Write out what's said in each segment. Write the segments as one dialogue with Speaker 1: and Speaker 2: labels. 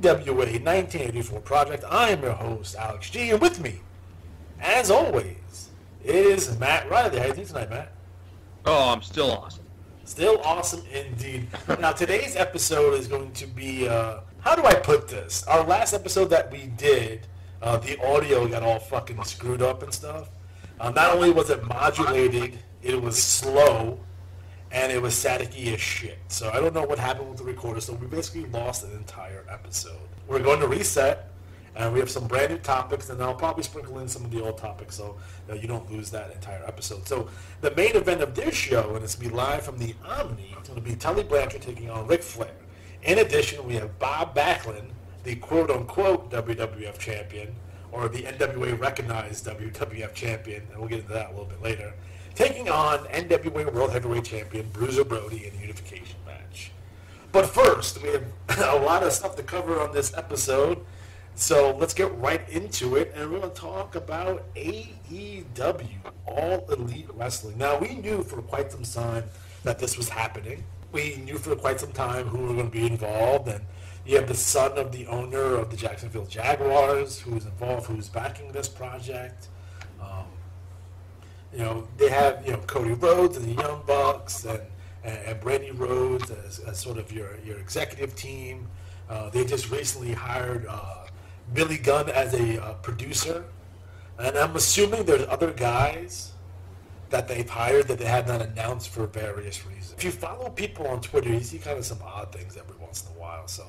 Speaker 1: NWA 1984 Project. I am your host, Alex G, and with me, as always, is Matt Riley. How you doing tonight, Matt?
Speaker 2: Oh, I'm still awesome.
Speaker 1: Still awesome indeed. Now, today's episode is going to be, how do I put this? Our last episode that we did, the audio got all fucking screwed up and stuff. Not only was it modulated, it was slow, and it was staticky as shit. So I don't know what happened with the recorder, so we basically lost an entire episode. We're going to reset, and we have some brand new topics, and I'll probably sprinkle in some of the old topics so you don't lose that entire episode. So the main event of this show, and it's going to be live from the Omni, it's going to be Tully taking on Ric Flair. In addition, we have Bob Backlund, the quote-unquote WWF champion, or the NWA recognized WWF champion, and we'll get into that a little bit later, taking on NWA World Heavyweight Champion Bruiser Brody in a unification match. But first, we have a lot of stuff to cover on this episode, so let's get right into it, and we're going to talk about AEW, All Elite Wrestling. Now, we knew for quite some time that this was happening. We knew for quite some time who were going to be involved, and you have the son of the owner of the Jacksonville Jaguars who is involved, who's backing this project. They have, Cody Rhodes and the Young Bucks and Brandy Rhodes as sort of your executive team. They just recently hired Billy Gunn as a producer. And I'm assuming there's other guys that they've hired that they have not announced for various reasons. If you follow people on Twitter, you see kind of some odd things every once in a while. So,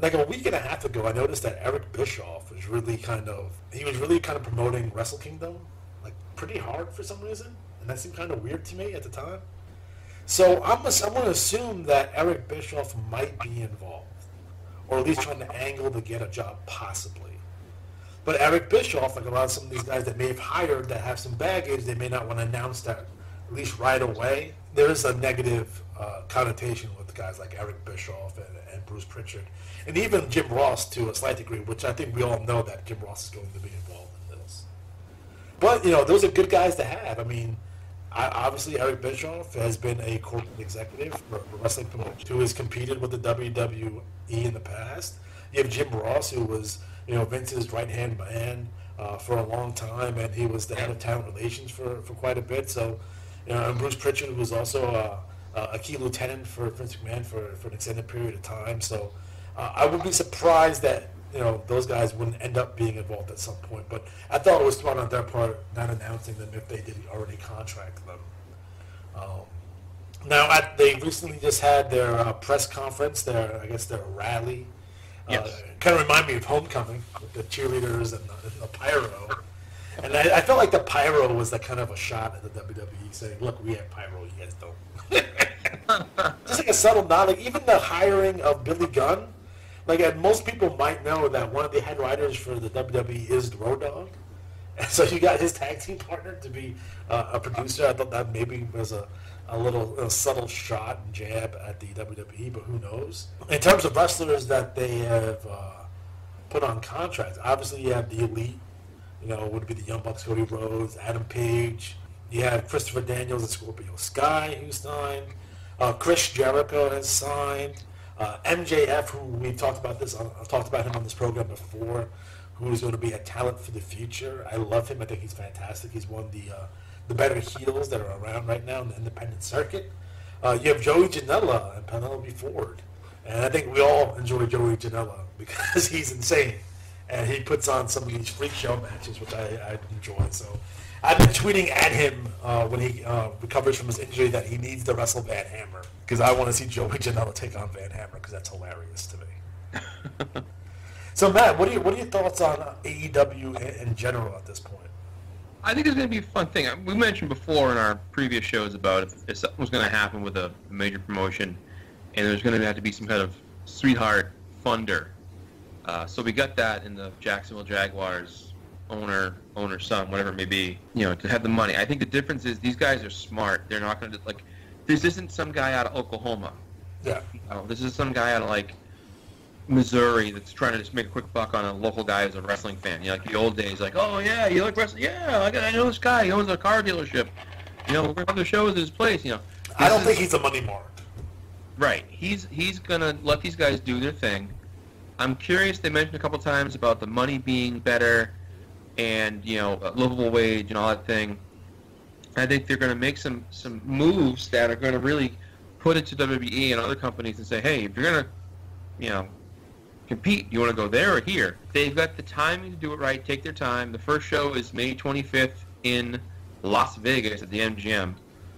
Speaker 1: like a week and a half ago, I noticed that Eric Bischoff was really kind of promoting Wrestle Kingdom, like pretty hard for some reason, and that seemed kind of weird to me at the time. So I'm going to assume that Eric Bischoff might be involved, or at least trying to angle to get a job, possibly. But Eric Bischoff, like a lot of some of these guys that may have hired that have some baggage, they may not want to announce that at least right away. There is a negative connotation with guys like Eric Bischoff and Bruce Pritchard, and even Jim Ross to a slight degree, which I think we all know that Jim Ross is going to be involved in this. But, those are good guys to have. I mean, obviously Eric Bischoff has been a corporate executive for wrestling promotion who has competed with the WWE in the past. You have Jim Ross, who was Vince's right-hand man for a long time, and he was the head of talent relations for quite a bit. So, and Bruce Pritchard, who was also a key lieutenant for Vince McMahon for an extended period of time. So I would be surprised that those guys wouldn't end up being involved at some point. But I thought it was smart on their part not announcing them if they didn't already contract them. They recently just had their press conference, their rally.
Speaker 2: Yes.
Speaker 1: Kind of remind me of Homecoming with the cheerleaders and the pyro. And I felt like the pyro was like kind of a shot at the WWE saying, look, we have pyro, you guys don't. Just like a subtle nod. Like even the hiring of Billy Gunn, like most people might know that one of the head writers for the WWE is the Road Dogg. And so you got his tag team partner to be a producer. I thought that maybe was a little subtle shot and jab at the WWE, but who knows? In terms of wrestlers that they have put on contracts, obviously you have the Elite, would be the Young Bucks, Cody Rhodes, Adam Page. You have Christopher Daniels and Scorpio Sky, who signed. Chris Jericho has signed. MJF, who we've talked about I've talked about him on this program before, who is going to be a talent for the future. I love him. I think he's fantastic. He's one of the better heels that are around right now in the independent circuit. You have Joey Janela and Penelope Ford. And I think we all enjoy Joey Janela because he's insane. And he puts on some of these freak show matches, which I enjoy. So I've been tweeting at him when he recovers from his injury that he needs to wrestle Van Hammer because I want to see Joey Janela take on Van Hammer because that's hilarious to me. So Matt, what are your thoughts on AEW in general at this point?
Speaker 2: I think it's going to be a fun thing. We mentioned before in our previous shows about if something was going to happen with a major promotion and there's going to have to be some kind of sweetheart funder. So we got that in the Jacksonville Jaguars owner, son, whatever it may be, to have the money. I think the difference is these guys are smart. They're not going to, this isn't some guy out of Oklahoma.
Speaker 1: Yeah.
Speaker 2: This is some guy out of, Missouri that's trying to just make a quick buck on a local guy who's a wrestling fan. Like the old days, like, oh, yeah, you like wrestling? Yeah, I know this guy. He owns a car dealership. We're going to have the shows at his place,
Speaker 1: I don't think he's a money mark.
Speaker 2: Right. He's going to let these guys do their thing. I'm curious. They mentioned a couple times about the money being better, and a livable wage and all that thing. I think they're going to make some moves that are going to really put it to WWE and other companies and say, hey, if you're going to, compete, you want to go there or here? They've got the timing to do it right. Take their time. The first show is May 25th in Las Vegas at the MGM.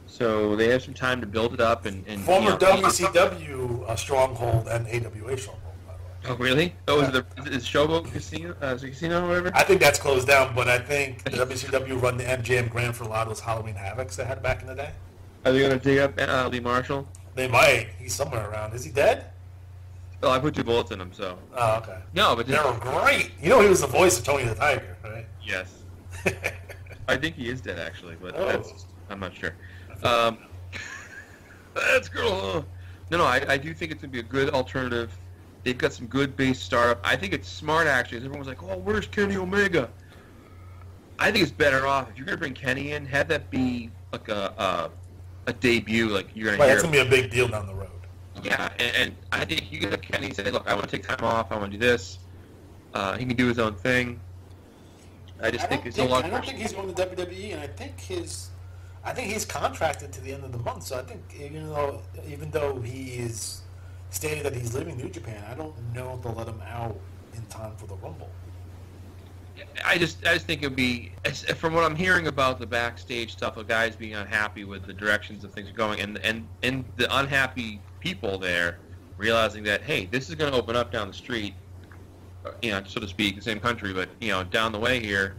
Speaker 2: So they have some time to build it up and
Speaker 1: former WCW stronghold and AWA stronghold, by the way.
Speaker 2: Oh, really? Oh, is Showboat Casino, casino or whatever?
Speaker 1: I think that's closed down, but I think the WCW run the MGM Grand for a lot of those Halloween Havocs they had back in the day.
Speaker 2: Are they going to dig up Lee Marshall?
Speaker 1: They might. He's somewhere around. Is he dead?
Speaker 2: Well, I put 2 bullets in him, so.
Speaker 1: Oh, okay.
Speaker 2: No, but
Speaker 1: they were great. He was the voice of Tony the Tiger, right?
Speaker 2: Yes. I think he is dead, actually, but I'm not sure. That's cool. No, I do think it's going to be a good alternative. They've got some good base startup. I think it's smart, actually. Everyone's like, oh, where's Kenny Omega? I think it's better off, if you're going to bring Kenny in, have that be like a debut, like you're going to hear.
Speaker 1: That's going to be a big deal down the road.
Speaker 2: Yeah, and I think you get Kenny say, look, I want to take time off. I want to do this. He can do his own thing. I don't think he's
Speaker 1: going to WWE, and I think he's contracted to the end of the month. So I think even though he is stated that he's leaving New Japan, I don't know if they'll let him out in time for the Rumble.
Speaker 2: I just think it would be, from what I'm hearing about the backstage stuff of guys being unhappy with the directions of things are going, and the unhappy people there realizing that, hey, this is going to open up down the street, so to speak, the same country, but down the way here,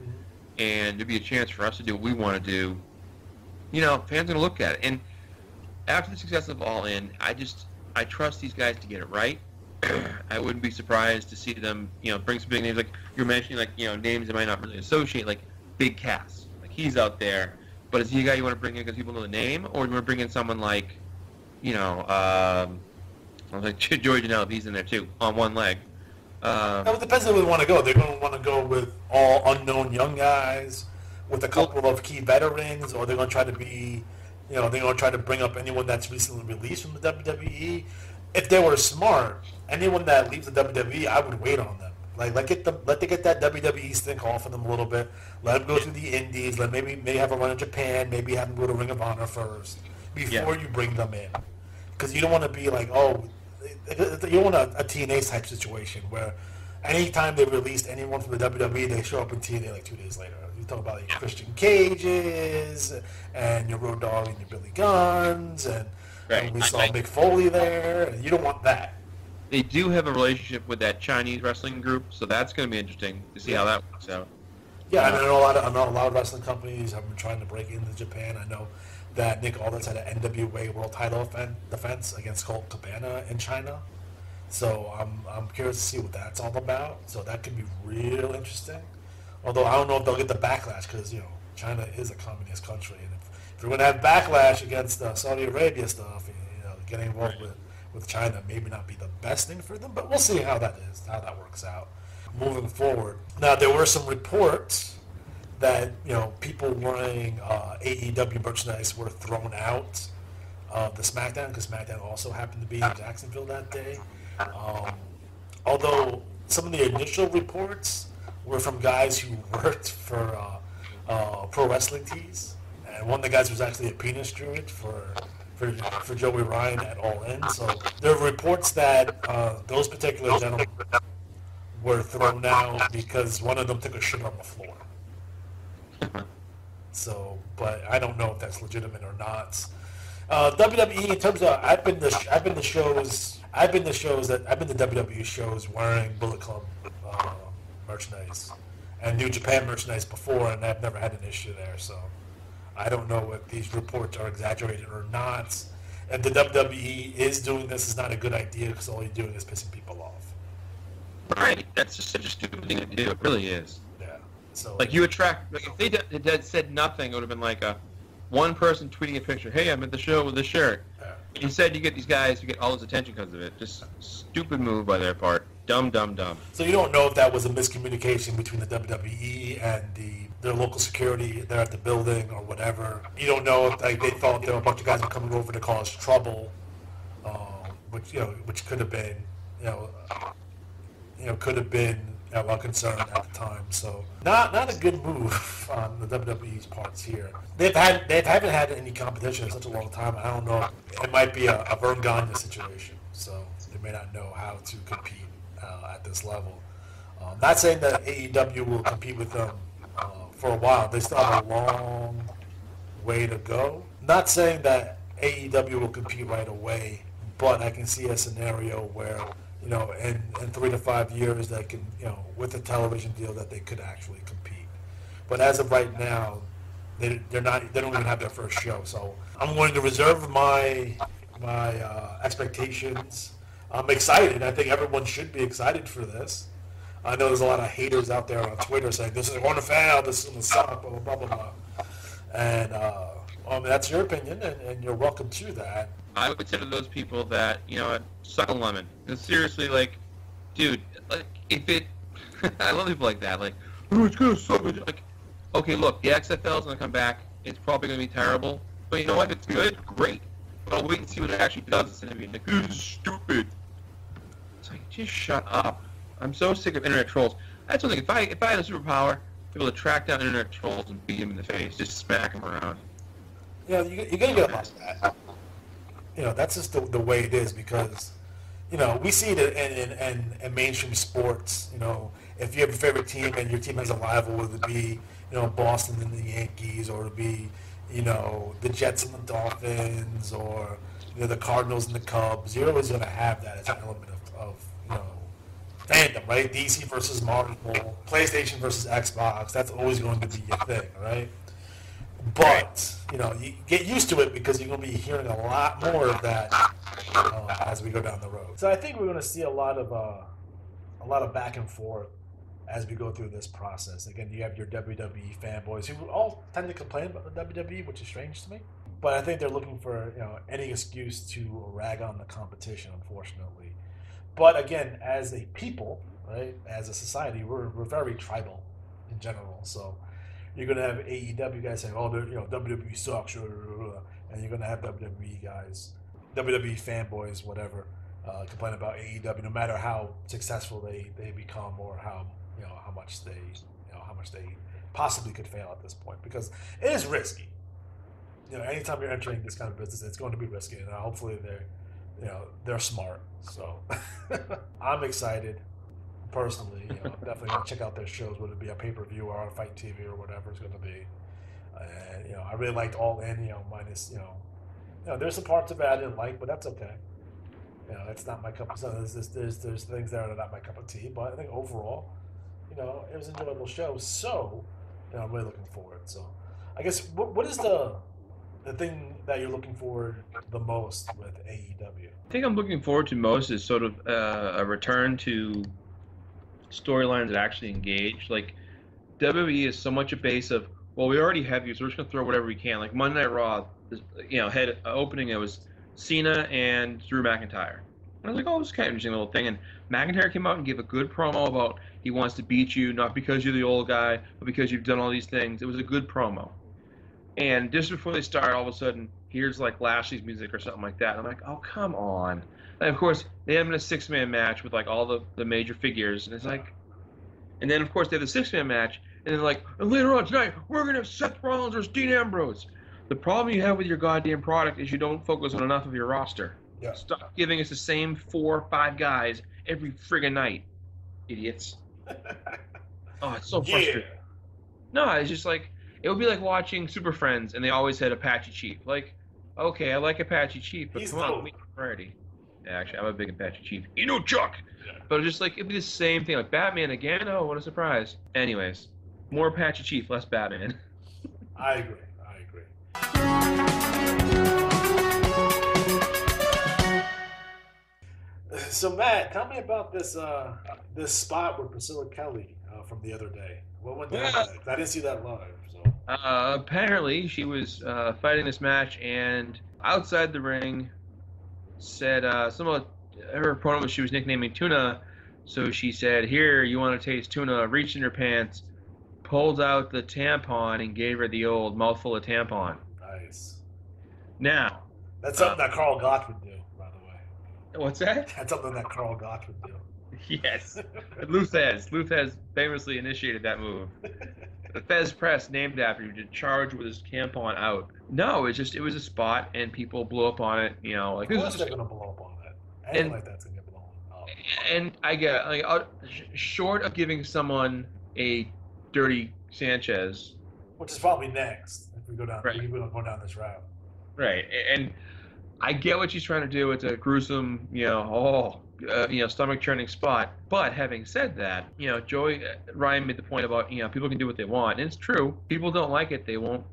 Speaker 2: and there'd be a chance for us to do what we want to do. Fans are going to look at it, and after the success of All In, I trust these guys to get it right. I wouldn't be surprised to see them, bring some big names, like you're mentioning, like, names they might not really associate, like Big Cass. Like, he's out there, but is he a guy you want to bring in because people know the name, or do you want to bring in someone like, like Joey Janela, he's in there too, on one leg.
Speaker 1: It depends on where they want to go. They're going to want to go with all unknown young guys, with a couple of key veterans, or they're going to try to be, they're going to try to bring up anyone that's recently released from the WWE. If they were smart, anyone that leaves the WWE, I would wait on them. Let them get that WWE stink off of them a little bit. Let them go through the indies. Maybe have a run in Japan. Maybe have them go to Ring of Honor first before you bring them in, because you don't want to be like, you don't want a TNA type situation where anytime they released anyone from the WWE, they show up in TNA like 2 days later. You talk about Christian Cages and your Road Dogg and your Billy Guns and we saw Mick Foley there. And you don't want that.
Speaker 2: They do have a relationship with that Chinese wrestling group, so that's going to be interesting to see how that works out.
Speaker 1: Yeah, I know a lot of wrestling companies have been trying to break into Japan. I know that Nick Aldis had an NWA World Title defense against Colt Cabana in China. So I'm curious to see what that's all about. So that could be real interesting. Although I don't know if they'll get the backlash, because China is a communist country, and if you're going to have backlash against Saudi Arabia stuff, getting involved with China maybe not be the best thing for them. But we'll see how that works out moving forward. Now, there were some reports that people wearing AEW merchandise were thrown out of the SmackDown, because SmackDown also happened to be in Jacksonville that day. Although some of the initial reports were from guys who worked for Pro Wrestling Tees, and one of the guys was actually a penis druid for Joey Ryan at All In. So there are reports that those particular gentlemen were thrown out because one of them took a shit on the floor. So, but I don't know if that's legitimate or not. WWE, in terms of, I've been to WWE shows wearing Bullet Club merchandise and New Japan merchandise before, and I've never had an issue there. So I don't know if these reports are exaggerated or not. And the WWE is doing this is not a good idea, because all you're doing is pissing people off.
Speaker 2: Right. That's just such a stupid thing to do. It really is.
Speaker 1: Yeah. So
Speaker 2: you attract. If they had said nothing, it would have been like one person tweeting a picture. Hey, I'm at the show with this shirt. Yeah. Instead, you get these guys who get all this attention because of it. Just stupid move by their part. Dumb.
Speaker 1: So you don't know if that was a miscommunication between the WWE and their local security there at the building or whatever. You don't know if they thought there were a bunch of guys were coming over to cause trouble, which could have been, could have been a concern at the time. So not a good move on the WWE's parts here. They haven't had any competition in such a long time. I don't know. It might be a Vern Gagne situation. So they may not know how to compete at this level. Not saying that AEW will compete with them for a while. They still have a long way to go. Not saying that AEW will compete right away, but I can see a scenario where, in 3 to 5 years, they can, with a television deal, that they could actually compete. But as of right now, they don't even have their first show. So I'm going to reserve my expectations. I'm excited. I think everyone should be excited for this. I know there's a lot of haters out there on Twitter saying this is going to fail, this is going to suck, blah, blah, blah, blah. And that's your opinion, and you're welcome to that.
Speaker 2: I would say to those people that, suck a lemon. And seriously, dude, if it... I love people like that. Oh, it's going to suck. Okay, look, the XFL is going to come back. It's probably going to be terrible. But you know what? If it's good, great. But I'll wait and see what it actually does. It's going to be this is stupid. It's just shut up. I'm so sick of internet trolls. That's one thing. If I had a superpower, be able to track down internet trolls and beat them in the face, just smack them around.
Speaker 1: Yeah, you're going to get lost that. That's just the way it is because, we see it in mainstream sports. If you have a favorite team and your team has a rival, whether it be, Boston and the Yankees, or it be, the Jets and the Dolphins, or, the Cardinals and the Cubs, you're always going to have that as an element of fandom, right? DC versus Marvel, PlayStation versus Xbox, that's always going to be your thing, right? But, you get used to it because you're going to be hearing a lot more of that as we go down the road. So I think we're going to see a lot of back and forth as we go through this process. Again, you have your WWE fanboys who all tend to complain about the WWE, which is strange to me. But I think they're looking for any excuse to rag on the competition, unfortunately. But again, as a people, right, as a society, we're very tribal in general. So you're going to have AEW guys saying, oh, WWE sucks, and you're going to have WWE guys, WWE fanboys, whatever, complain about AEW, no matter how successful they become or how much they possibly could fail at this point, because it is risky. Anytime you're entering this kind of business, it's going to be risky, and hopefully they're smart. So I'm excited. Personally, I'm definitely going to check out their shows, whether it be a pay-per-view or on Fight TV or whatever it's going to be. And, I really liked All In, minus, there's some parts of it I didn't like, but that's okay. It's not my cup of tea. There's things there that are not my cup of tea, but I think overall, it was an enjoyable show. So, I'm really looking forward. So, I guess, what is the thing that you're looking forward the most with AEW?
Speaker 2: I think I'm looking forward to most is sort of a return to storylines that actually engage. WWE is so much a base of, well, we already have you, so we're just gonna throw whatever we can. Like Monday Night Raw, had opening, it was Cena and Drew McIntyre. And I was like, oh, this is kind of an interesting little thing. And McIntyre came out and gave a good promo about he wants to beat you, not because you're the old guy, but because you've done all these things. It was a good promo. And just before they start, all of a sudden, here's Lashley's music or something like that. And I'm like, oh, come on. And of course, they have in a 6-man match with all the major figures. And it's and then of course they have the 6-man match. And then and later on tonight, we're going to have Seth Rollins versus Dean Ambrose. The problem you have with your goddamn product is you don't focus on enough of your roster.
Speaker 1: Yeah.
Speaker 2: Stop giving us the same 4 or 5 guys every friggin' night. Idiots. Oh, it's so frustrating. No, it's just it would be like watching Super Friends and they always had Apache Chief. Okay, I like Apache Chief, but come on, meet variety. Yeah, actually, I'm a big Apache Chief. Chuck! Yeah. But just it'd be the same thing. Batman again? Oh, what a surprise. Anyways, more Apache Chief, less Batman.
Speaker 1: I agree. So Matt, tell me about this spot with Priscilla Kelly from the other day. What went down? I didn't see that live. So
Speaker 2: apparently she was fighting this match, and outside the ring said some of her opponent she was nicknaming Tuna, so she said, "Here, you want to taste tuna?" Reached in her pants, pulled out the tampon, and gave her the old mouthful of tampon.
Speaker 1: Nice.
Speaker 2: Now,
Speaker 1: that's something that Carl Gott would do, by the way.
Speaker 2: What's that?
Speaker 1: That's something that Carl Gott would do.
Speaker 2: Yes. Luthez famously initiated that move. The Fez Press, named after him, to charge with his tampon out. No, it was a spot, and people blew up on it. You know, like
Speaker 1: Of
Speaker 2: this
Speaker 1: course
Speaker 2: is
Speaker 1: they're gonna blow up on it. Anything like that's gonna get blown up.
Speaker 2: and I get like short of giving someone a dirty Sanchez,
Speaker 1: Which is probably next if we go down.
Speaker 2: Right.
Speaker 1: We will go down this route.
Speaker 2: right? And I get what she's trying to do. It's a gruesome, stomach churning spot. But having said that, Ryan made the point about people can do what they want, and it's true. People don't like it, they won't.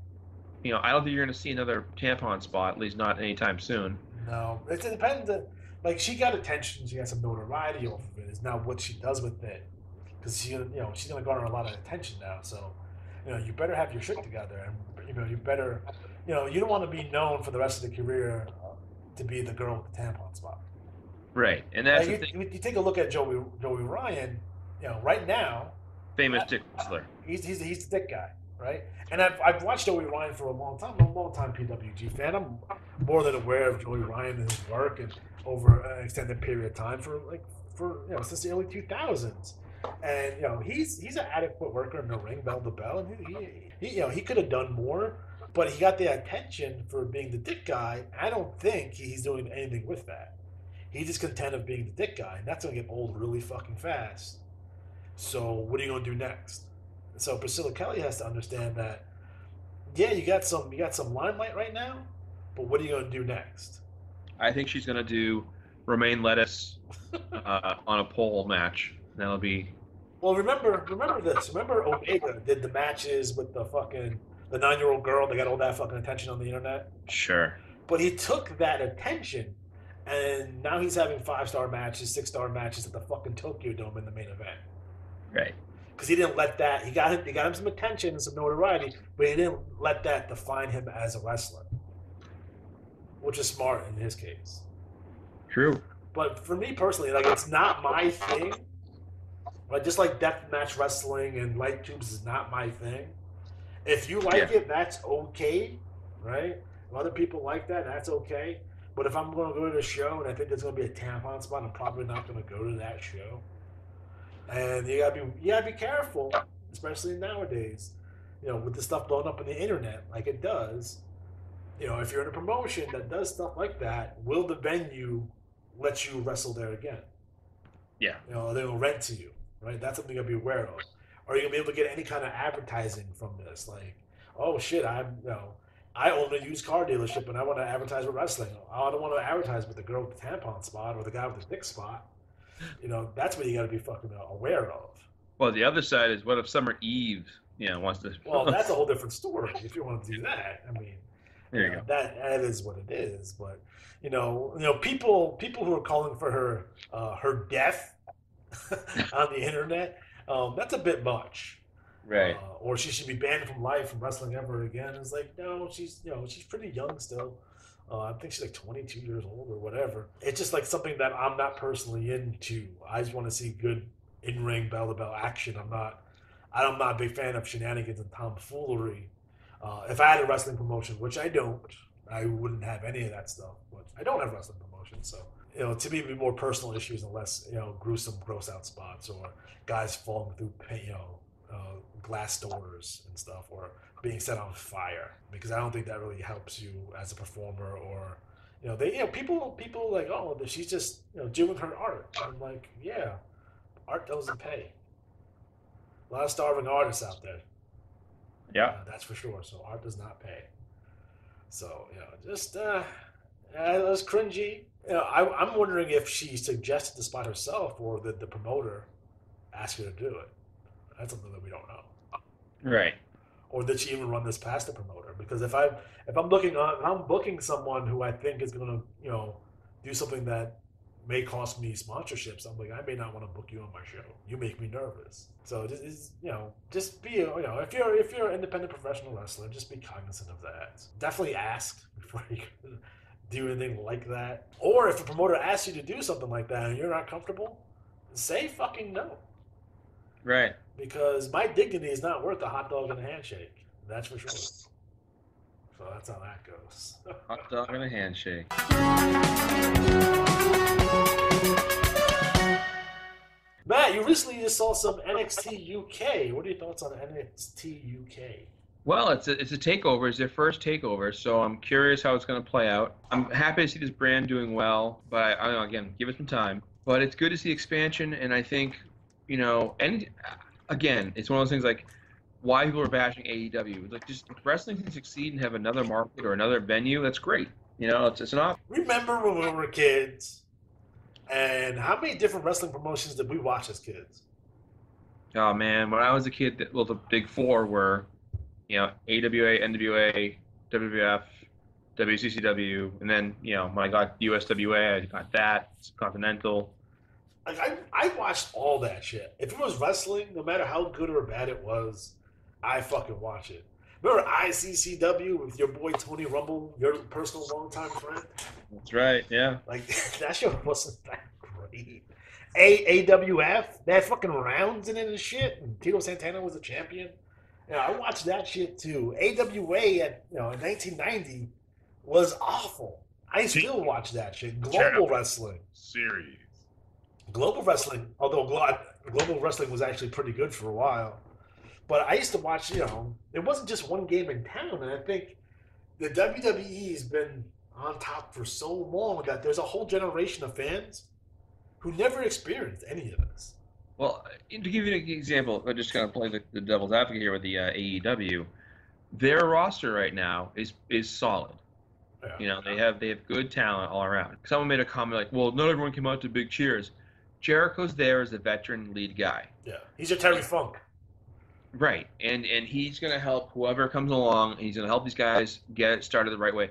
Speaker 2: I don't think you're going to see another tampon spot, at least not anytime soon.
Speaker 1: No, it depends. Like she got attention, she got some notoriety off of it. It's now what she does with it, because she's gonna garner a lot of attention now. So, you better have your shit together, and you better, you don't want to be known for the rest of the career to be the girl with the tampon spot.
Speaker 2: Right, and that's the thing.
Speaker 1: You take a look at Joey Ryan. Right now,
Speaker 2: Famous dick wrestler.
Speaker 1: He's the dick guy, right? And I've watched Joey Ryan for a long time. I'm a long time PWG fan. I'm more than aware of Joey Ryan and his work, and over an extended period of time for since the early 2000s. And he's an adequate worker in the ring, bell to bell, and he could have done more, but he got the attention for being the dick guy. I don't think he's doing anything with that. He's just content of being the dick guy, and that's gonna get old really fucking fast. So what are you gonna do next? So Priscilla Kelly has to understand that, yeah, you got some limelight right now, but what are you gonna do next?
Speaker 2: I think she's gonna do Romaine Lettuce on a pole match. That'll be.
Speaker 1: Well, remember this. Remember Omega did the matches with the 9-year-old girl. They got all that fucking attention on the internet.
Speaker 2: Sure.
Speaker 1: But he took that attention, and now he's having 5-star matches, 6-star matches at the fucking Tokyo Dome in the main event.
Speaker 2: Right.
Speaker 1: Because he didn't let that. He got him some attention and some notoriety, but he didn't let that define him as a wrestler, which is smart in his case.
Speaker 2: True.
Speaker 1: But for me personally, it's not my thing. But just like deathmatch wrestling and light tubes is not my thing. If you like it, that's okay, right? If other people like that, that's okay. But if I'm going to go to the show and I think there's going to be a tampon spot, I'm probably not going to go to that show. And you gotta be careful, especially nowadays. With the stuff blowing up on the internet, like it does. If you're in a promotion that does stuff like that, will the venue let you wrestle there again?
Speaker 2: Yeah.
Speaker 1: They'll rent to you, right? That's something you'll be aware of. Are you gonna be able to get any kind of advertising from this? Like, oh shit, I own a used car dealership and I want to advertise with wrestling. I don't want to advertise with the girl with the tampon spot or the guy with the dick spot. That's what you got to be fucking aware of.
Speaker 2: Well, the other side is, what if Summer Eve, wants to?
Speaker 1: Well, that's a whole different story. If you want to do that, I mean,
Speaker 2: there you go.
Speaker 1: That is what it is. But people who are calling for her death on the internet, that's a bit much.
Speaker 2: Right.
Speaker 1: Or she should be banned from life from wrestling ever again. It's like, no, she's pretty young still. I think she's like 22 years old or whatever. It's just like something that I'm not personally into. I just want to see good in-ring bell-to-bell action. I'm not a big fan of shenanigans and tomfoolery. If I had a wrestling promotion, which I don't, I wouldn't have any of that stuff. But I don't have wrestling promotion, so to me, it'd be more personal issues and less gruesome, gross-out spots or guys falling through glass doors and stuff, or being set on fire, because I don't think that really helps you as a performer. Or people like, oh, she's just doing her art. I'm like, yeah, art doesn't pay. A lot of starving artists out there.
Speaker 2: Yeah,
Speaker 1: that's for sure. So art does not pay. So just it was cringy. I'm wondering if she suggested the spot herself or did the promoter ask her to do it. That's something that we don't know.
Speaker 2: Right.
Speaker 1: Or did she even run this past the promoter? Because if I'm booking someone who I think is going to do something that may cost me sponsorships, I'm like, I may not want to book you on my show. You make me nervous. So just be if you're an independent professional wrestler, just be cognizant of that. Definitely ask before you do anything like that. Or if a promoter asks you to do something like that and you're not comfortable, say fucking no.
Speaker 2: Right.
Speaker 1: Because my dignity is not worth a hot dog and a handshake. That's for sure. So that's how that goes.
Speaker 2: Hot dog and a handshake.
Speaker 1: you recently just saw some NXT UK. What are your thoughts on NXT UK?
Speaker 2: Well, it's a takeover. It's their first takeover, so I'm curious how it's going to play out. I'm happy to see this brand doing well, but I don't know, again, give it some time. But it's good to see expansion, and I think, and again, it's one of those things like why people are bashing AEW. Like, just if wrestling can succeed and have another market or another venue, that's great. It's an option.
Speaker 1: Remember when we were kids, and how many different wrestling promotions did we watch as kids?
Speaker 2: Oh man, when I was a kid, the big four were, AWA, NWA, WWF, WCCW, and then when I got USWA, I got that Continental.
Speaker 1: Like I watched all that shit. If it was wrestling, no matter how good or bad it was, I fucking watch it. Remember ICCW with your boy Tony Rumble, your personal longtime friend?
Speaker 2: That's right, yeah.
Speaker 1: Like, that show wasn't that great. AWF, they had fucking rounds in it and shit, and Tito Santana was the champion. I watched that shit too. AWA in 1990 was awful. I still watch that shit. Global Wrestling.
Speaker 2: Series.
Speaker 1: Global Wrestling, although Global Wrestling was actually pretty good for a while. But I used to watch, it wasn't just one game in town, and I think the WWE has been on top for so long that there's a whole generation of fans who never experienced any of this.
Speaker 2: Well, to give you an example, I just kind of play the devil's advocate here with the AEW. Their roster right now is solid. Yeah. They have good talent all around. Someone made a comment like, "Well, not everyone came out to big cheers." Jericho's there as a veteran lead guy.
Speaker 1: Yeah, he's your Terry Funk.
Speaker 2: Right, and he's going to help whoever comes along, and he's going to help these guys get it started the right way.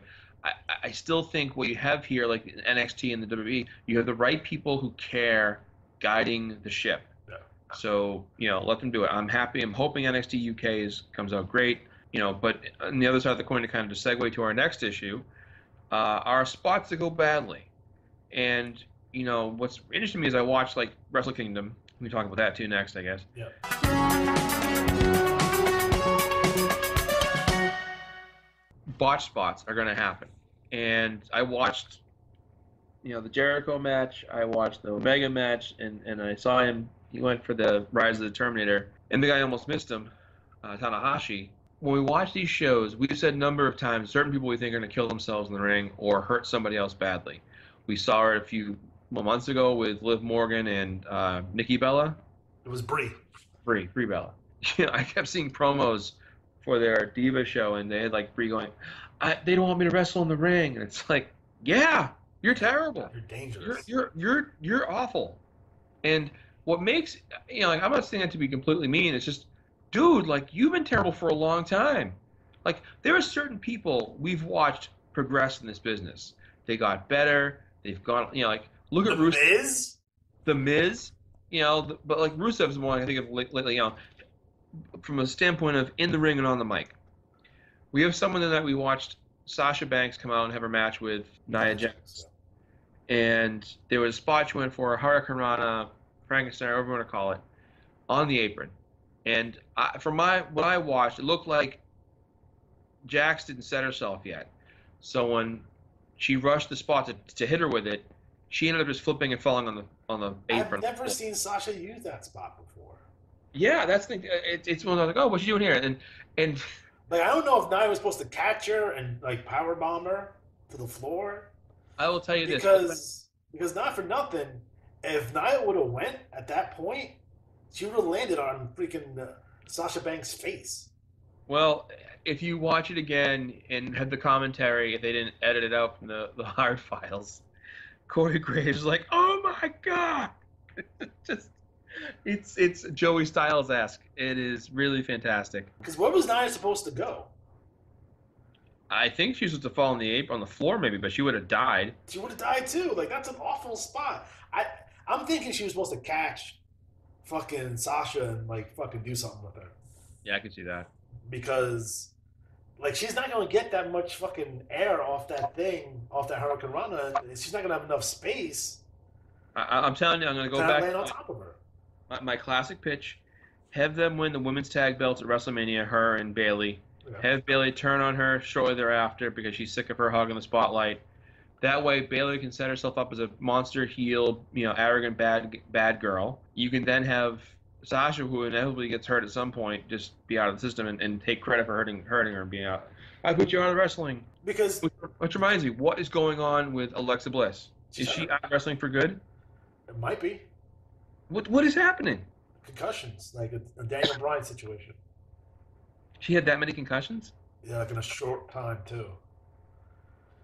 Speaker 2: I still think what you have here, like NXT and the WWE, you have the right people who care guiding the ship. Yeah. So, let them do it. I'm happy. I'm hoping NXT UK comes out great. But on the other side of the coin, to kind of just segue to our next issue, are spots that go badly. And, what's interesting to me is I watched, like, Wrestle Kingdom. We can talk about that, too, next, I guess.
Speaker 1: Yeah.
Speaker 2: Botch spots are going to happen. And I watched, the Jericho match. I watched the Omega match, and I saw him. He went for the Rise of the Terminator, and the guy almost missed him, Tanahashi. When we watch these shows, we've said a number of times, certain people we think are going to kill themselves in the ring or hurt somebody else badly. We saw it a few months ago with Liv Morgan and Nikki Bella.
Speaker 1: It was Brie
Speaker 2: Bella. I kept seeing promos for their Diva show, and they had like Brie going, "They don't want me to wrestle in the ring," and it's like, "Yeah, you're terrible.
Speaker 1: You're dangerous.
Speaker 2: You're awful." And what makes I'm not saying that to be completely mean. It's just, dude, like, you've been terrible for a long time. Like, there are certain people we've watched progress in this business. They got better. They've gone, like, look at Rusev.
Speaker 1: Miz?
Speaker 2: The Miz, but like Rusev's one I think of lately, from a standpoint of in the ring and on the mic. We have someone that we watched, Sasha Banks, come out and have her match with Nia Jax. And there was a spot she went for, Hurricane Rana, Frankenstein, whatever you want to call it, on the apron. And from what I watched, it looked like Jax didn't set herself yet. So when she rushed the spot to hit her with it, she ended up just flipping and falling on the apron.
Speaker 1: I've never seen Sasha use that spot before.
Speaker 2: Yeah, that's the thing. It's when I was like, "Oh, what's she doing here?" And
Speaker 1: like, I don't know if Nia was supposed to catch her and like power bomb her to the floor.
Speaker 2: I will tell you
Speaker 1: because not for nothing, if Nia would have went at that point, she would have landed on freaking Sasha Banks' face.
Speaker 2: Well, if you watch it again and had the commentary, if they didn't edit it out from the hard files, Corey Graves is like, "Oh my god!" It's Joey Styles-esque. It is really fantastic.
Speaker 1: Because where was Nia supposed to go?
Speaker 2: I think she was supposed to fall on the floor maybe, but she would have died.
Speaker 1: She would have died too. Like, that's an awful spot. I'm thinking she was supposed to catch fucking Sasha and like fucking do something with her.
Speaker 2: Yeah, I can see that.
Speaker 1: Because like, she's not gonna get that much fucking air off that Hurricane Rana. She's not gonna have enough space.
Speaker 2: I'm telling you, I'm gonna go back
Speaker 1: land on top of her.
Speaker 2: My classic pitch: have them win the women's tag belts at WrestleMania, her and Bayley. Yeah. Have Bayley turn on her shortly thereafter because she's sick of her hogging the spotlight. That way, Bayley can set herself up as a monster heel, arrogant bad girl. You can then have Sasha, who inevitably gets hurt at some point, just be out of the system and take credit for hurting her and being out. I put you out of wrestling.
Speaker 1: Because
Speaker 2: which reminds me, what is going on with Alexa Bliss? Is she out of wrestling for good?
Speaker 1: It might be.
Speaker 2: What is happening?
Speaker 1: Concussions, like a Daniel Bryan situation.
Speaker 2: She had that many concussions?
Speaker 1: Yeah, like in a short time too.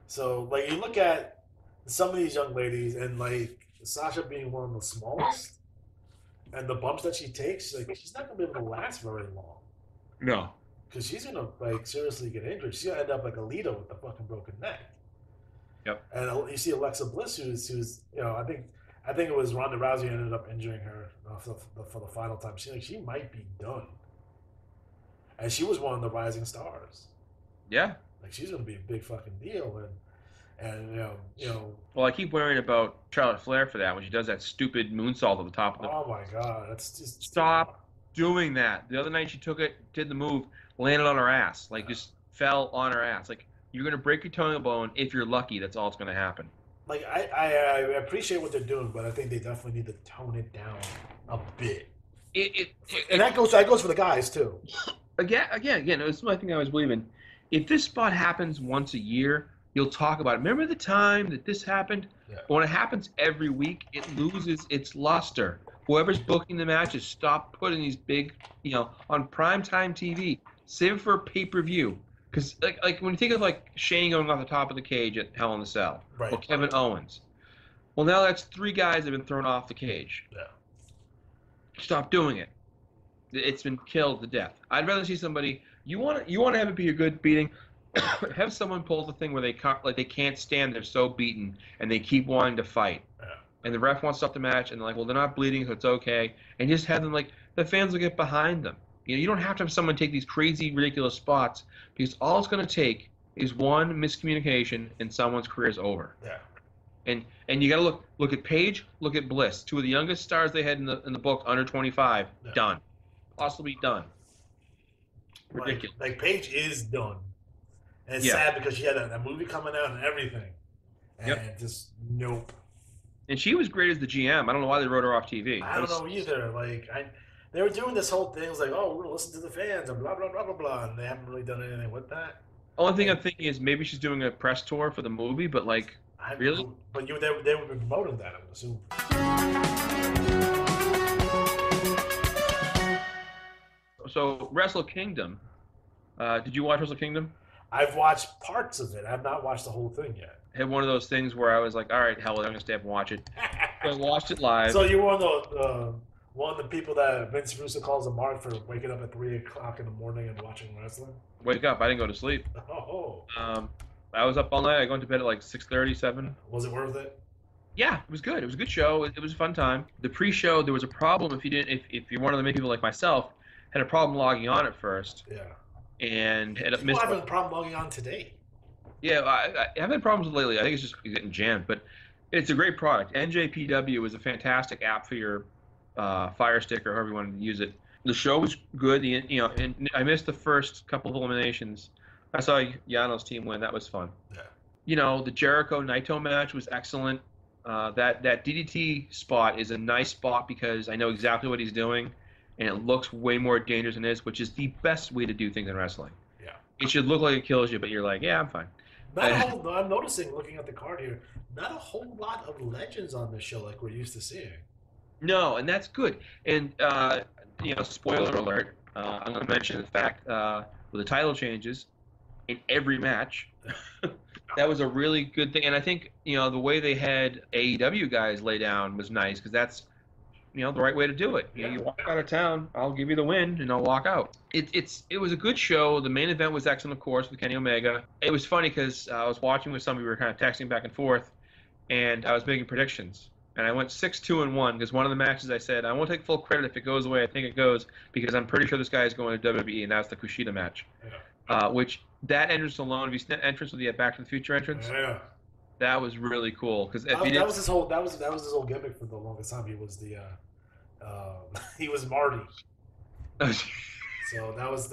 Speaker 1: So, like, you look at some of these young ladies, and like Sasha being one of the smallest, and the bumps that she takes, like she's not gonna be able to last very long.
Speaker 2: No,
Speaker 1: because she's gonna like seriously get injured. She's gonna end up like Alita with a fucking broken neck.
Speaker 2: Yep.
Speaker 1: And you see Alexa Bliss, who's I think it was Ronda Rousey ended up injuring her for the final time. She might be done. And she was one of the rising stars.
Speaker 2: Yeah.
Speaker 1: Like she's gonna be a big fucking deal, and
Speaker 2: Well, I keep worrying about Charlotte Flair for that when she does that stupid moonsault at the top of the.
Speaker 1: Oh my god, that's just
Speaker 2: stop doing that. The other night she did the move, landed on her ass, like just fell on her ass. Like you're gonna break your toenail bone if you're lucky. That's all that's gonna happen.
Speaker 1: Like I appreciate what they're doing, but I think they definitely need to tone it down a bit. And that goes for the guys too.
Speaker 2: Again, it's my thing I was believing. If this spot happens once a year, you'll talk about it. Remember the time that this happened?
Speaker 1: Yeah.
Speaker 2: When it happens every week, it loses its luster. Whoever's booking the matches, stop putting these big, on primetime TV. Save it for a pay-per-view. Because, like when you think of, like, Shane going off the top of the cage at Hell in a Cell,
Speaker 1: right,
Speaker 2: or Kevin Owens. Well, now that's 3 guys that have been thrown off the cage.
Speaker 1: Yeah.
Speaker 2: Stop doing it. It's been killed to death. I'd rather see somebody. You want to have it be a good beating. Have someone pull the thing where they can't stand. They're so beaten and they keep wanting to fight.
Speaker 1: Yeah.
Speaker 2: And the ref wants to stop the match, and they're like, well, they're not bleeding, so it's okay. And just have them the fans will get behind them. You don't have to have someone take these crazy, ridiculous spots because all it's going to take is one miscommunication and someone's career's over.
Speaker 1: Yeah.
Speaker 2: And you got to look at Paige, look at Bliss, 2 of the youngest stars they had in the book, under 25, done. Possibly done. Ridiculous.
Speaker 1: Like Paige is done. And it's sad because she had that movie coming out and everything. And just nope.
Speaker 2: And she was great as the GM. I don't know why they wrote her off TV.
Speaker 1: I don't know either. Like they were doing this whole thing. It was like, oh, we're gonna listen to the fans and blah blah blah blah blah, and they haven't really done anything with that.
Speaker 2: Only thing I'm thinking is maybe she's doing a press tour for the movie, but really?
Speaker 1: But they would be promoting that, I would assume.
Speaker 2: So Wrestle Kingdom. Did you watch Wrestle Kingdom?
Speaker 1: I've watched parts of it. I've not watched the whole thing yet.
Speaker 2: Had one of those things where I was like, all right, hell, I'm gonna stay up and watch it. So I watched it live.
Speaker 1: So you were one of the people that Vince Russo calls a mark for waking up at 3 o'clock in the morning and watching wrestling?
Speaker 2: Wake up! I didn't go to sleep.
Speaker 1: Oh.
Speaker 2: I was up all night. I went to bed at 6:30, 7.
Speaker 1: Was it worth it?
Speaker 2: Yeah, it was good. It was a good show. It was a fun time. The pre-show, there was a problem if you're one of the many people like myself, had a problem logging on at first.
Speaker 1: Yeah.
Speaker 2: And had
Speaker 1: people having a problem logging on today.
Speaker 2: Yeah, I haven't had problems lately. I think it's just getting jammed, but it's a great product. NJPW is a fantastic app for your Fire Stick or however you want to use it. The show was good. And I missed the first couple of eliminations. I saw Yano's team win. That was fun.
Speaker 1: Yeah.
Speaker 2: The Jericho Naito match was excellent. That DDT spot is a nice spot because I know exactly what he's doing, and it looks way more dangerous than it is, which is the best way to do things in wrestling.
Speaker 1: Yeah.
Speaker 2: It should look like it kills you, but you're like, yeah, I'm fine.
Speaker 1: I'm noticing, looking at the card here, not a whole lot of legends on this show like we're used to seeing.
Speaker 2: No, and that's good. And, spoiler alert, I'm going to mention the fact with the title changes in every match, that was a really good thing. And I think, the way they had AEW guys lay down was nice because that's, the right way to do it. You walk out of town, I'll give you the win, and I'll walk out. It was a good show. The main event was excellent, of course, with Kenny Omega. It was funny because I was watching with somebody, we were kind of texting back and forth, and I was making predictions. And I went 6-2-1 because one of the matches I said, I won't take full credit if it goes the way I think it goes because I'm pretty sure this guy is going to WWE, and that's the Kushida match. Yeah. Which, that entrance alone, if you see that entrance with the Back to the Future entrance, that was really cool. Because that was his whole
Speaker 1: gimmick for the longest time. He was he was Marty. So that was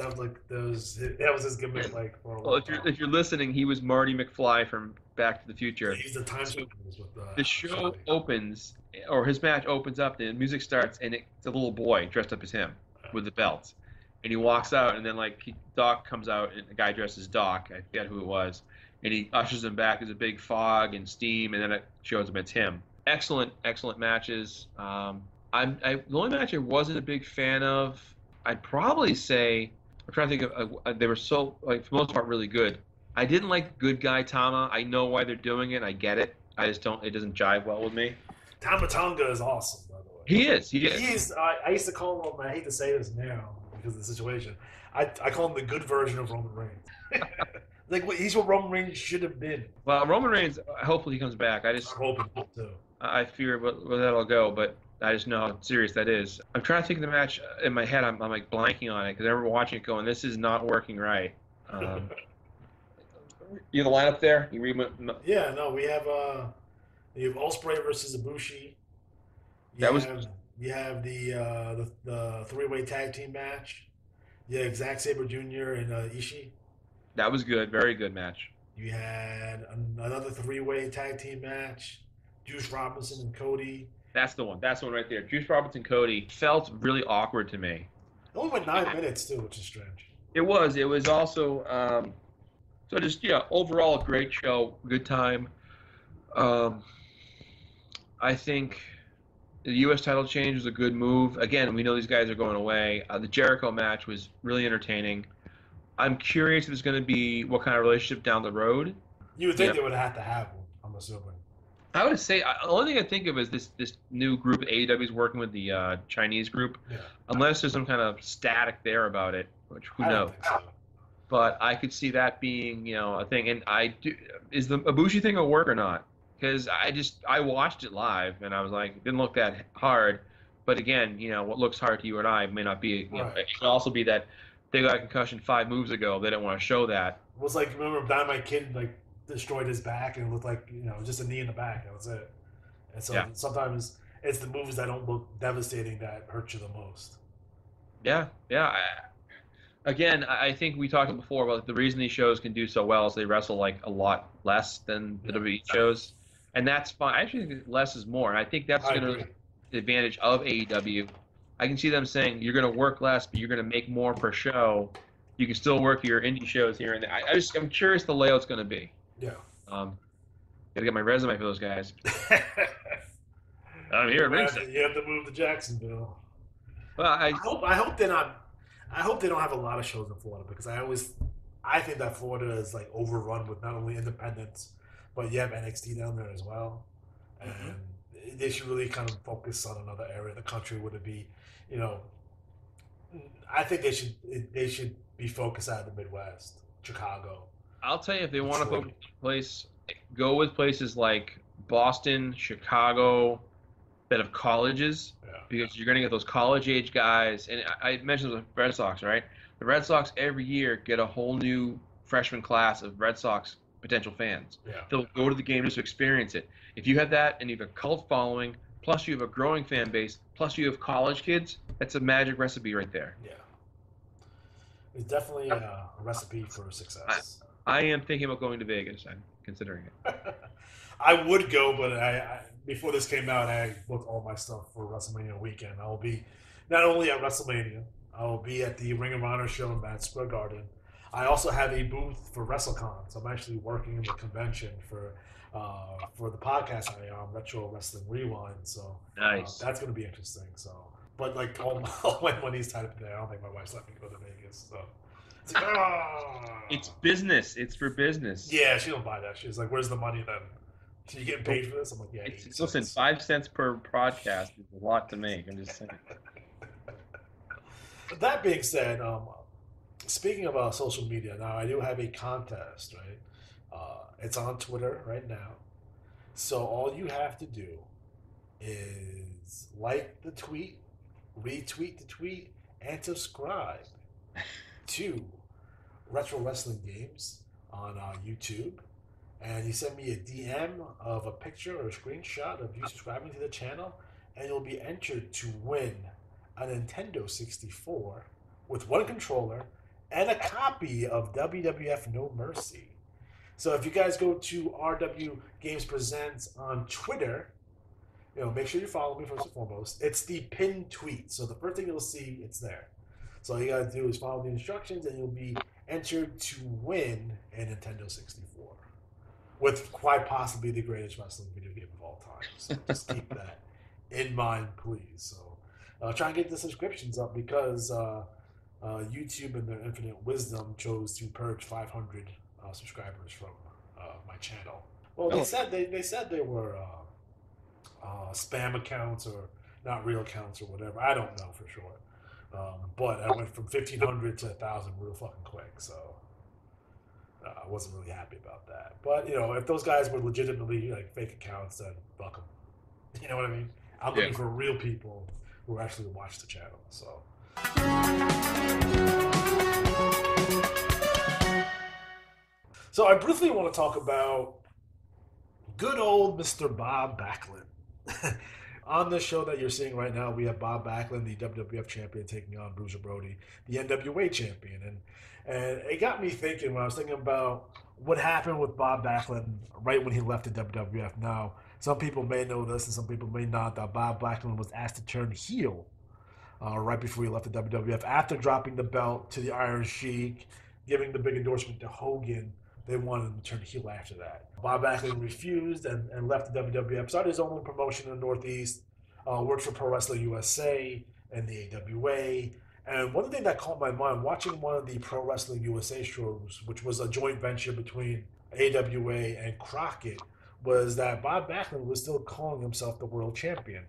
Speaker 1: his gimmick for a long time.
Speaker 2: If you're listening, he was Marty McFly from Back to the
Speaker 1: Yeah,
Speaker 2: Future.
Speaker 1: he's the time
Speaker 2: So
Speaker 1: travelers with
Speaker 2: the show
Speaker 1: Shirley.
Speaker 2: opens, or his match opens up, the music starts, and it's a little boy dressed up as him with the belt. And he walks out, and then Doc comes out, and the guy dressed as Doc, I forget who it was, and he ushers him back. There's a big fog and steam, and then it shows him it's him. Excellent, excellent matches. The only match I wasn't a big fan of, I'd probably say, I'm trying to think of, they were so, for the most part, really good. I didn't like Good Guy Tama. I know why they're doing it. I get it. I just don't. It doesn't jive well with me.
Speaker 1: Tama Tonga is awesome, by the way.
Speaker 2: He is.
Speaker 1: I used to call him. I hate to say this now because of the situation. I call him the good version of Roman Reigns. He's what Roman Reigns should have been.
Speaker 2: Well, Roman Reigns. Hopefully he comes back.
Speaker 1: I'm hoping too.
Speaker 2: I fear where that'll go, but I just know how serious that is. I'm trying to think of the match in my head. I'm like blanking on it because I remember watching it going, "This is not working right." You have the lineup there?
Speaker 1: Yeah, no, we have Ospreay versus Ibushi. You have the three-way tag team match. Yeah, Zack Sabre Jr. and Ishii.
Speaker 2: That was good, very good match.
Speaker 1: You had another three-way tag team match. Juice Robinson and Cody.
Speaker 2: That's the one. That's the one right there. Juice Robinson, Cody felt really awkward to me.
Speaker 1: It only went 9 minutes too, which is strange.
Speaker 2: It was. It was also. So just overall a great show, good time. I think the U.S. title change was a good move. Again, we know these guys are going away. The Jericho match was really entertaining. I'm curious if it's going to be what kind of relationship down the road.
Speaker 1: You would think they would have to have one, I'm assuming.
Speaker 2: I would say the only thing I think of is this new group AEW is working with the Chinese group. Yeah. Unless there's some kind of static there about it, which who knows. Think so. But I could see that being, a thing. And is the Ibushi thing a work or not? Because I watched it live and I was like, it didn't look that hard. But again, what looks hard to you and I may not be. Right. It could also be that they got a concussion 5 moves ago. They didn't want to show that.
Speaker 1: It was like, remember Dynamite Kid destroyed his back and it looked like just a knee in the back. That was it. And so sometimes it's the moves that don't look devastating that hurt you the most.
Speaker 2: Yeah. Again, I think we talked before about the reason these shows can do so well is they wrestle a lot less than the WWE shows, and that's fine. I actually think less is more, and I think that's going to be the advantage of AEW. I can see them saying you're going to work less, but you're going to make more per show. You can still work your indie shows here and there. I'm curious the layout's going to be.
Speaker 1: Yeah.
Speaker 2: Gotta get my resume for those guys. I'm here at ringside.
Speaker 1: You have to move to Jacksonville.
Speaker 2: Well, I
Speaker 1: hope they're not. I hope they don't have a lot of shows in Florida because I think that Florida is overrun with not only independents, but you have NXT down there as well, and they should really kind of focus on another area of the country. Would it be, I think they should be focused out of the Midwest, Chicago.
Speaker 2: I'll tell you, if they want to focus place, go with places like Boston, Chicago, that have colleges. Because you're going to get those college-age guys. And I mentioned the Red Sox, right? The Red Sox every year get a whole new freshman class of Red Sox potential fans. Yeah. They'll go to the game just to experience it. If you have that and you have a cult following, plus you have a growing fan base, plus you have college kids, that's a magic recipe right there.
Speaker 1: Yeah. It's definitely a recipe for success.
Speaker 2: I am thinking about going to Vegas. I'm considering it.
Speaker 1: I would go, but I before this came out, I booked all my stuff for WrestleMania weekend. I will be not only at WrestleMania, I will be at the Ring of Honor show in Madison Square Garden. I also have a booth for WrestleCon, so I'm actually working in the convention for the podcast I am, Retro Wrestling Rewind. So
Speaker 2: nice.
Speaker 1: That's going to be interesting. So, but all my money's tied up there. I don't think my wife's let me go to Vegas. So
Speaker 2: it's business. It's for business.
Speaker 1: Yeah, she don't buy that. She's like, "Where's the money then? Are you getting paid for this?" I'm like, "Yeah."
Speaker 2: Listen, 5 cents per podcast is a lot to make. I'm just saying.
Speaker 1: That being said, speaking about social media, now I do have a contest, right? It's on Twitter right now. So all you have to do is like the tweet, retweet the tweet, and subscribe to Retro Wrestling Games on YouTube. And you send me a DM of a picture or a screenshot of you subscribing to the channel, and you'll be entered to win a Nintendo 64 with one controller and a copy of WWF No Mercy. So if you guys go to RW Games Presents on Twitter, make sure you follow me first and foremost. It's the pinned tweet. So the first thing you'll see, it's there. So all you gotta do is follow the instructions, and you'll be entered to win a Nintendo 64, with quite possibly the greatest wrestling video game of all time. So just keep that in mind, please. So try and get the subscriptions up, because YouTube, in their infinite wisdom, chose to purge 500 subscribers from my channel. Well, they said they were spam accounts or not real accounts or whatever. I don't know for sure. But I went from 1,500 to 1,000 real fucking quick, so I wasn't really happy about that. But if those guys were legitimately like fake accounts, then fuck them. You know what I mean? I'm looking for real people who actually watch the channel. So I briefly want to talk about good old Mr. Bob Backlund. On this show that you're seeing right now, we have Bob Backlund, the WWF champion, taking on Bruiser Brody, the NWA champion. And it got me thinking when I was thinking about what happened with Bob Backlund right when he left the WWF. Now, some people may know this and some people may not, that Bob Backlund was asked to turn heel right before he left the WWF. After dropping the belt to the Iron Sheik, giving the big endorsement to Hogan, they wanted him to turn heel after that. Bob Backlund refused and left the WWF, started his own promotion in the Northeast, worked for Pro Wrestling USA and the AWA. And one thing that caught my mind, watching one of the Pro Wrestling USA shows, which was a joint venture between AWA and Crockett, was that Bob Backlund was still calling himself the world champion.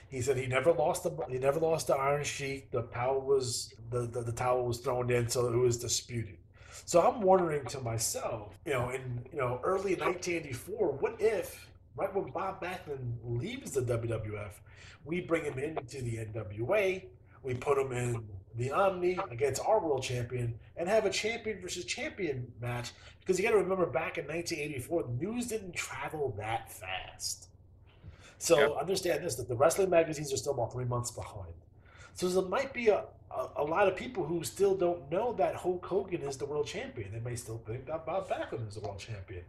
Speaker 1: He said he never lost the Iron Sheik. The towel was thrown in, so it was disputed. So I'm wondering to myself, in early 1984, what if right when Bob Backlund leaves the WWF, we bring him into the NWA, we put him in the Omni against our world champion, and have a champion versus champion match? Because you got to remember, back in 1984, the news didn't travel that fast. So understand this, that the wrestling magazines are still about 3 months behind. So there might be a lot of people who still don't know that Hulk Hogan is the world champion. They may still think that Bob Backlund is the world champion.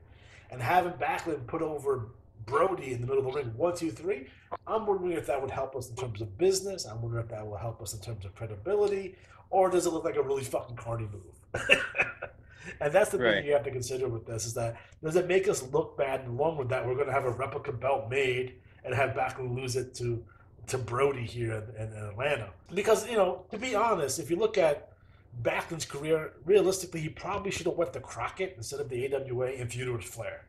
Speaker 1: And having Backlund put over Brody in the middle of the ring, 1, 2, 3, I'm wondering if that would help us in terms of business. I'm wondering if that will help us in terms of credibility. Or does it look like a really fucking carny move? And that's the thing you have to consider with this, is that does it make us look bad? And along with that, we're going to have a replica belt made and have Backlund lose it to Brody here in Atlanta. Because, to be honest, if you look at Backlund's career, realistically, he probably should have went to Crockett instead of the AWA and feuded with Flair.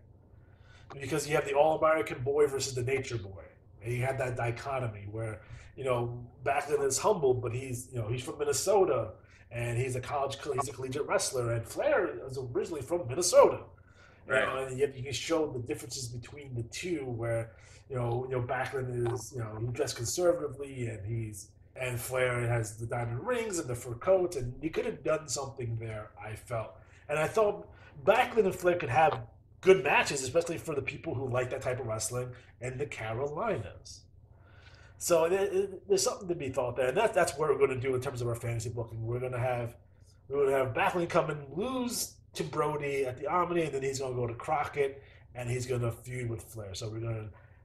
Speaker 1: Because you have the All-American boy versus the Nature boy. And you had that dichotomy where, Backlund is humbled, but he's from Minnesota, and he's a collegiate wrestler, and Flair is originally from Minnesota. And yet you can show the differences between the two, where Backlund is he dressed conservatively, and Flair has the diamond rings and the fur coats, and you could have done something there, I felt. And I thought Backlund and Flair could have good matches, especially for the people who like that type of wrestling in the Carolinas. So there's something to be thought there, and that's what we're going to do in terms of our fantasy booking. We're going to have Backlund come and lose to Brody at the Omni, and then he's going to go to Crockett, and he's going to feud with Flair. So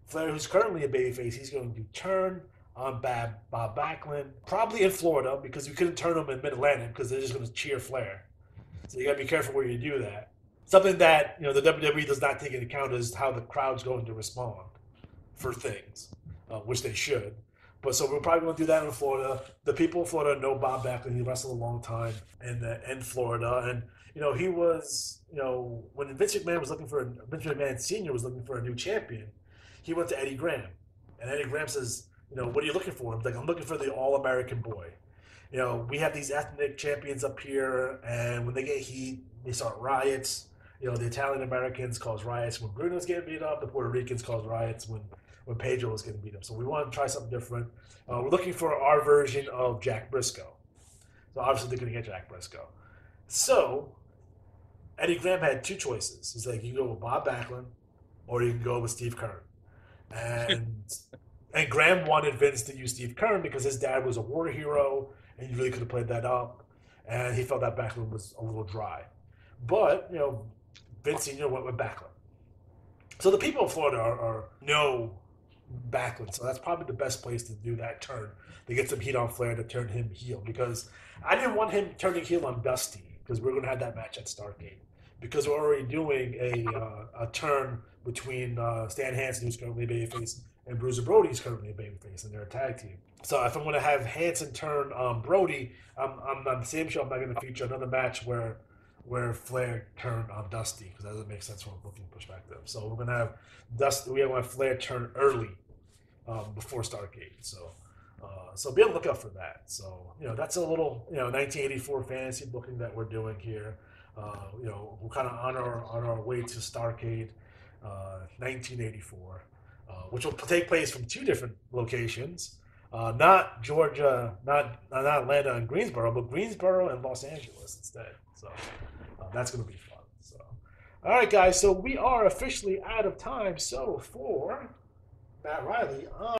Speaker 1: Flair, who's currently a babyface, he's going to turn on Bob Backlund, probably in Florida, because you couldn't turn him in Mid-Atlantic because they're just going to cheer Flair. So you got to be careful where you do that. Something that the WWE does not take into account is how the crowd's going to respond for things, which they should. But so we're probably going to do that in Florida. The people in Florida know Bob Backlund. He wrestled a long time in Florida, and he was when Vince McMahon Sr. was looking for a new champion, he went to Eddie Graham, and Eddie Graham says, what are you looking for? I'm like, I'm looking for the All-American boy. We have these ethnic champions up here, and when they get heat, they start riots. The Italian Americans cause riots when Bruno's getting beat up. The Puerto Ricans cause riots when Pedro was getting beat up. So we want to try something different. We're looking for our version of Jack Briscoe. So obviously they're going to get Jack Briscoe. So Eddie Graham had two choices. He's like, you can go with Bob Backlund, or you can go with Steve Keirn. And Graham wanted Vince to use Steve Keirn because his dad was a war hero, and he really could have played that up. And he felt that Backlund was a little dry. But, Vince Sr. went with Backlund. So the people of Florida know Backlund, so that's probably the best place to do that turn, to get some heat on Flair to turn him heel, because I didn't want him turning heel on Dusty, because we're going to have that match at Starrcade, because we're already doing a turn between Stan Hansen, who's currently a babyface, and Bruiser Brody, who's currently a babyface, and they're a tag team. So if I'm going to have Hansen turn Brody, I'm on the same show. I'm not going to feature another match where Flair turned on Dusty, because that doesn't make sense from a booking perspective. So we're gonna have Dusty. We want Flair turn early before Starrcade. So be on the lookout for that. So that's a little 1984 fantasy booking that we're doing here. We're kind of on our way to Starrcade, 1984, which will take place from two different locations. Not Georgia, not Atlanta and Greensboro, but Greensboro and Los Angeles instead. So that's going to be fun. So, all right, guys. So we are officially out of time. So for Matt Riley,